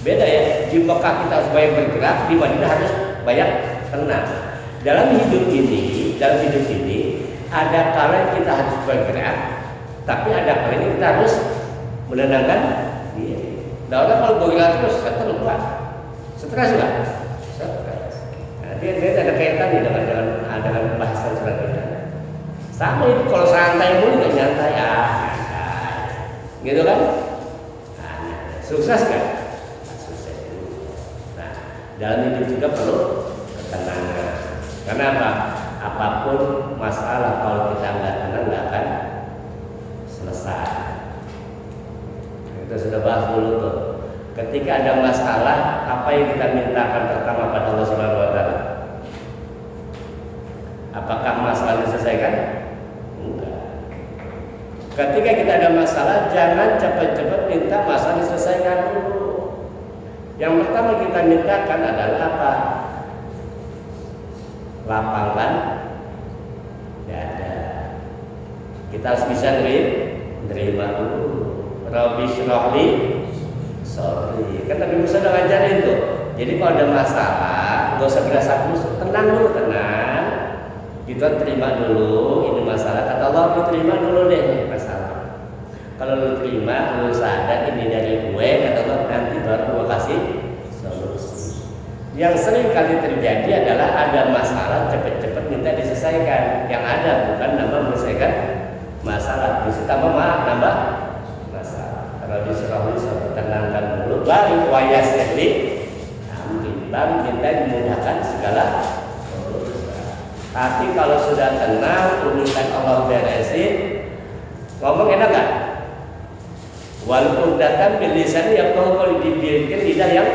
Beda ya, di Mekah kita harus banyak bergerak, di Madinah harus banyak tenang. Dalam hidup ini ada kalanya kita harus bergerak, tapi ada kalanya kita harus menenangkan diri. Nah, orang kalau bergerak terus stres nggak? Stres. Nah, dia ada kaitannya dengan bahasan surat kita. Sama itu kalau santai mulu nggak nyantai gitu kan? Nah, sukses kan? Sukses. Nah, dalam hidup juga perlu ketenangan. Karena apa? Apapun masalah kalau kita nggak tenang nggak akan selesai. Kita sudah bahas dulu tuh. Ketika ada masalah, apa yang kita mintakan pertama pada Allah Subhanahu Wa Taala? Apakah masalah diselesaikan? Enggak. Ketika kita ada masalah, jangan cepat-cepat minta masalah diselesaikan dulu. Yang pertama kita mintakan adalah apa? Lapangkan dada. Kita harus bisa nerima dulu. Rabbi shrah li sadri. Kan Nabi Musa udah ngajarin tuh. Jadi kalau ada masalah, gak usah berasa musuh, tenang dulu, tenang. Kita terima dulu ini masalah. Kata Allah, lu terima dulu deh ini masalah. Kalau lu terima, lu sadar ini dari gue, kata Allah, nanti baru gue kasih solusi. Yang sering kali terjadi adalah ada masalah cepet-cepet minta diselesaikan. Yang ada bukan nambah menyelesaikan masalah, justru tambah nambah masalah. Kalau diserahi tenangkan dulu, baru wayasli, baru minta dimudahkan segala urusan. Tapi kalau sudah tenang, urusan Allah beresin, ngomong enak gak? Walaupun datang bilisan yang kalau dibiarkan lidah yang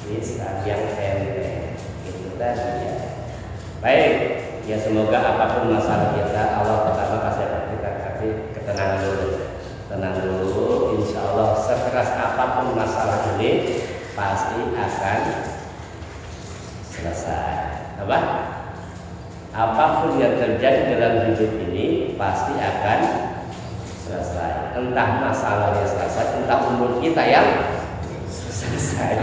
bisa yang pendek itu tadi ya. Baik, ya semoga apapun masalah kita Allah pertama kita kasih ketenangan dulu. Tenang dulu, insya Allah sekeras apapun masalah ini pasti akan selesai. Apa? Apapun yang terjadi dalam hidup ini pasti akan selesai. Entah masalahnya selesai, entah umur kita yang selesai.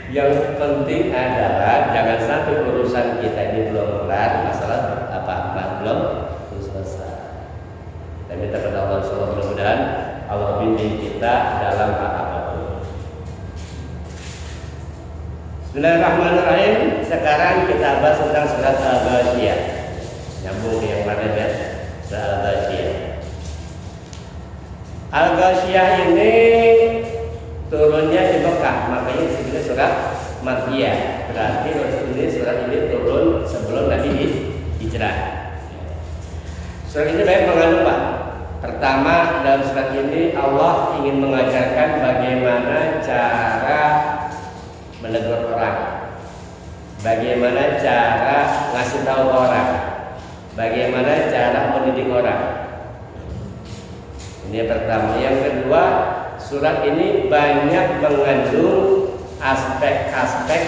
Yang penting adalah jangan sampai urusan kita ini belum kelar, masalah belum selesai. Dan minta kepada Allah Subhanahu mudah-mudahan Allah bimbing kita dalam hal apapun. Bismillahirrahmanirrahim. Sekarang kita bahas tentang surat Al-Ghasyiyah. Nyambung yang mana ya? Surat Al-Ghasyiyah. Al-Ghasyiyah ini turunnya di Mekah, makanya disebutnya surat Makkiyah. Berarti surat ini turun sebelum Nabi hijrah. Surat ini banyak mengandung Pak. Pertama, dalam surat ini Allah ingin mengajarkan bagaimana cara menegur orang, bagaimana cara ngasih tahu orang, bagaimana cara mendidik orang. Ini yang pertama. Yang kedua, surat ini banyak mengandung aspek-aspek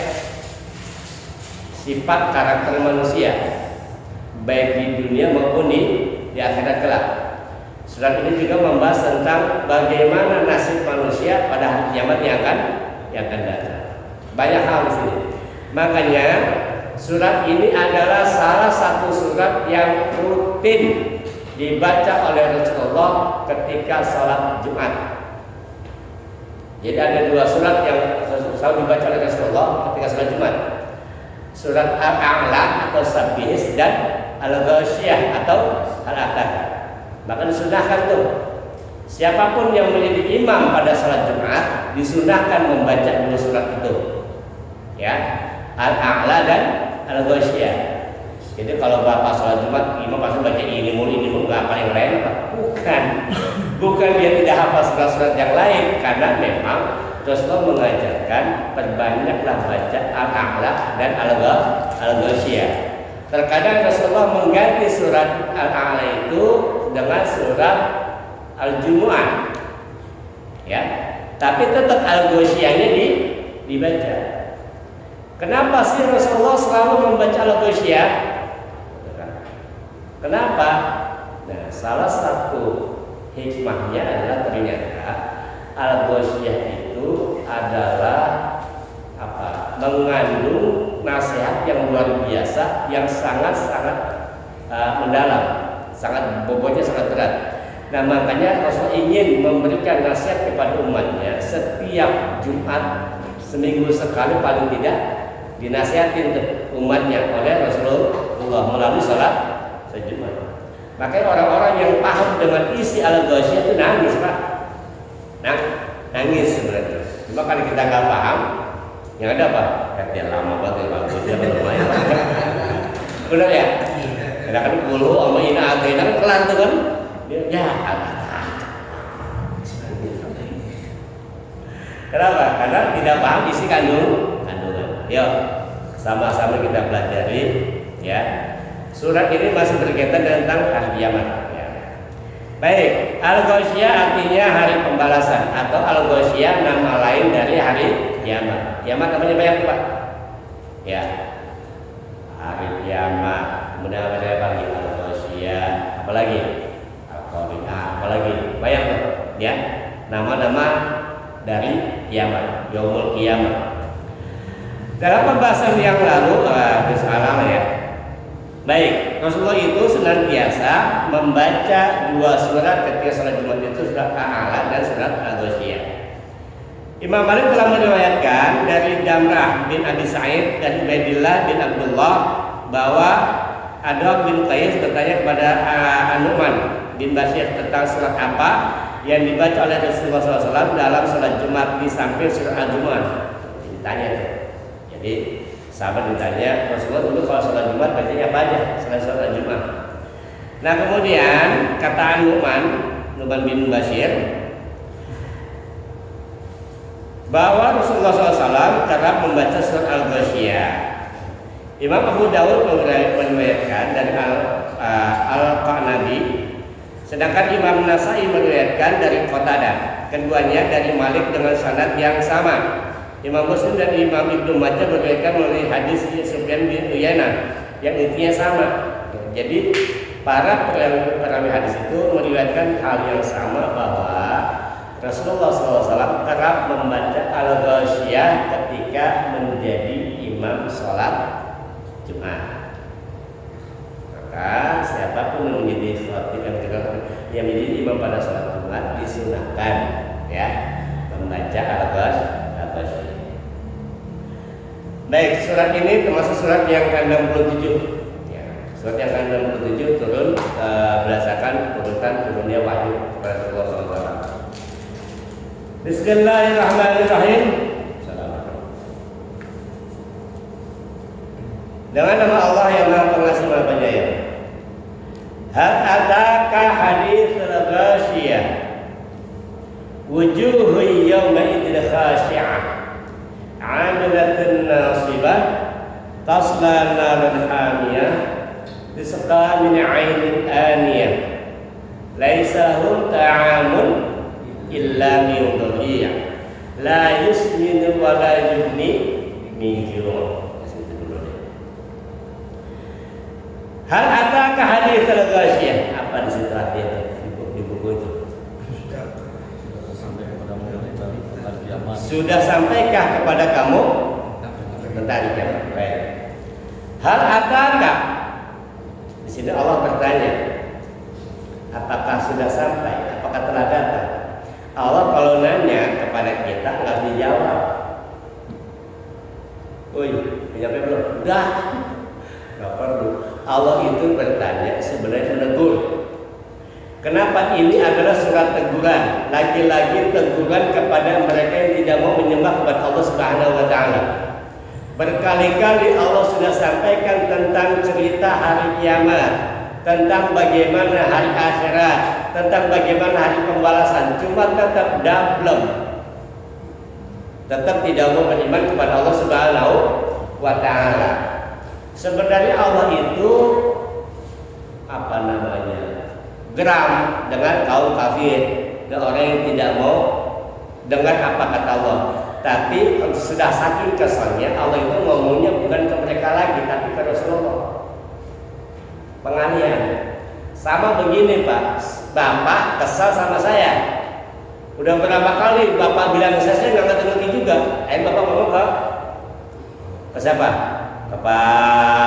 sifat karakter manusia, baik di dunia maupun di akhirat kelak. Surat ini juga membahas tentang bagaimana nasib manusia pada hari kiamat yang akan datang. Banyak hal di sini. Makanya surat ini adalah salah satu surat yang rutin dibaca oleh Rasulullah ketika sholat Jumat. Jadi ada dua surat yang selalu dibaca oleh Rasulullah ketika sholat Jumat. Surat Al-A'la atau Sabbih dan Al-Ghasyiyah atau Al-Ahqaf. Maka disunahkan tuh siapapun yang menjadi imam pada sholat Jumat disunahkan membaca dua surat itu, ya, Al-A'la dan Al-Ghasyiyah. Jadi kalau bapak sholat Jumat imam pasti baca ini mulu nggak hafal yang lain apa? Bukan dia tidak hafal surat-surat yang lain, karena memang Rasulullah mengajarkan perbanyaklah baca Al-A'la dan Al-Ghasyiyah. Terkadang Rasulullah mengganti surat Al-A'la itu dengan surat Al-Jumu'ah, ya. Tapi tetap Al-Ghasyiyahnya dibaca. Kenapa sih Rasulullah selalu membaca Al-Ghasyiyah? Kenapa? Nah, salah satu hikmahnya adalah ternyata Al-Ghasyiyah itu adalah mengandung nasihat yang luar biasa, yang sangat-sangat mendalam, sangat bobotnya sangat berat. Nah, makanya Rasul ingin memberikan nasihat kepada umatnya setiap Jumat, seminggu sekali paling tidak dinasihatin umatnya oleh Rasulullah melalui salat Jumat. Makanya orang-orang yang paham dengan isi Al-Ghasyiyah itu nangis, Pak. Nangis sebenarnya. Cuma kalau kita nggak paham, yang ada apa? Dia lama banget ya, bagus ya, lumayan. Benar ya? Kadang-kadang bulu sama ina atena kan kelar tuh kan? Ya. Kenapa? Karena tidak paham isi kandungan. Yuk, sama-sama kita pelajari ya. Surat ini masih berkaitan tentang hari kiamat. Ya. Baik, Al-Ghasyiyah artinya hari pembalasan atau Al-Ghasyiyah nama lain dari hari kiamat. Kiamat namanya banyak Pak. Ya. Hari kiamat. Kemudian apa lagi? Al-Ghasyiyah. Apalagi? Al-Qari'ah. Apalagi? Banyak Pak. Ya. Nama-nama dari kiamat. Yaumul Qiyamah. Dalam pembahasan yang lalu, bisalah ya. Baik, Rasulullah itu senantiasa membaca dua surat ketika salat Jumat itu, surat Al-A'la dan surat Al-Ghasyiyah. Imam Malik telah meriwayatkan dari Damrah bin Abi Sa'id dan Ubaidillah bin Abdullah bahwa Adwa bin Qais bertanya kepada An-Nu'man bin Bashir tentang surat apa yang dibaca oleh Rasulullah SAW dalam salat Jumat di samping surat Al-Jumu'ah. Ditanya. Jadi sahabat ditanya, Rasulullah dulu kalau sholat Jumat bacanya apa aja selain sholat Jumat? Nah kemudian kata Nu'man bin Bashir bahwa Rasulullah SAW kerap membaca surat Al-Ghasyiyah. Imam Abu Dawud meriwayatkan dari Al-Qanabi, sedangkan Imam Nasai meriwayatkan dari Qatadah. Keduanya dari Malik dengan sanad yang sama. Imam Muslim dan Imam Ibnu Majah meriwayatkan melalui hadis Sufyan bin Uyainah yang intinya sama. Jadi para perawi hadis itu meriwayatkan hal yang sama bahwa Rasulullah SAW kerap membaca Al-Ghasyiyah ketika menjadi imam sholat Jumat. Maka siapapun yang menjadi yang menjadi imam pada sholat Jumat disunahkan ya membaca Al-Ghasyiyah. Baik, surat ini termasuk surat yang ke-67 ya, surat yang ke-67 turun berdasarkan urutan turunnya wahyu kepada Rasulullah SAW. Bismillahirrahmanirrahim. Dengan nama Allah yang Maha Pengasih Maha Penyayang. Hal ataka hadits al-Ghasyiyah wujuhun yawma idzin khashi'ah 'amilatun nasibah tasla naran hamiyah tisqa min 'ainin aniyah laisa hum ta'amun illa min dhurriyyah la yusminu wa la yughni min ju'. Hal ataka hadits al-Ghasyiyah? Apa di situ artinya di buku itu? Sudah sampaikah kepada kamu tentang kiamat? Baik. Hal ataka? Di sini Allah bertanya, apakah sudah sampai? Apakah telah datang? Allah kalau nanya kepada kita nggak dijawab. Woi, dijawab belum? Udah, nggak perlu. Allah itu bertanya sebenarnya menegur. Kenapa ini adalah surat teguran? Lagi-lagi teguran kepada mereka yang tidak mau menyembah kepada Allah Subhanahu wa taala. Berkali-kali Allah sudah sampaikan tentang cerita hari kiamat, tentang bagaimana hari akhirat, tentang bagaimana hari pembalasan. Cuma tetap dablem. Tetap tidak mau beriman kepada Allah Subhanahu wa taala. Sebenarnya Allah itu apa namanya? Geram dengan kaum kafir dan orang yang tidak mau dengar apa kata Allah. Tapi sudah saking keselnya Allah itu ngomongnya bukan ke mereka lagi tapi ke Rasulullah. Pengalihan. Sama begini Pak, Bapak kesal sama saya. Udah Udah berapa kali bapak bilang saya nggak ngerti juga. Bapak ngomong ke siapa? Ke Pak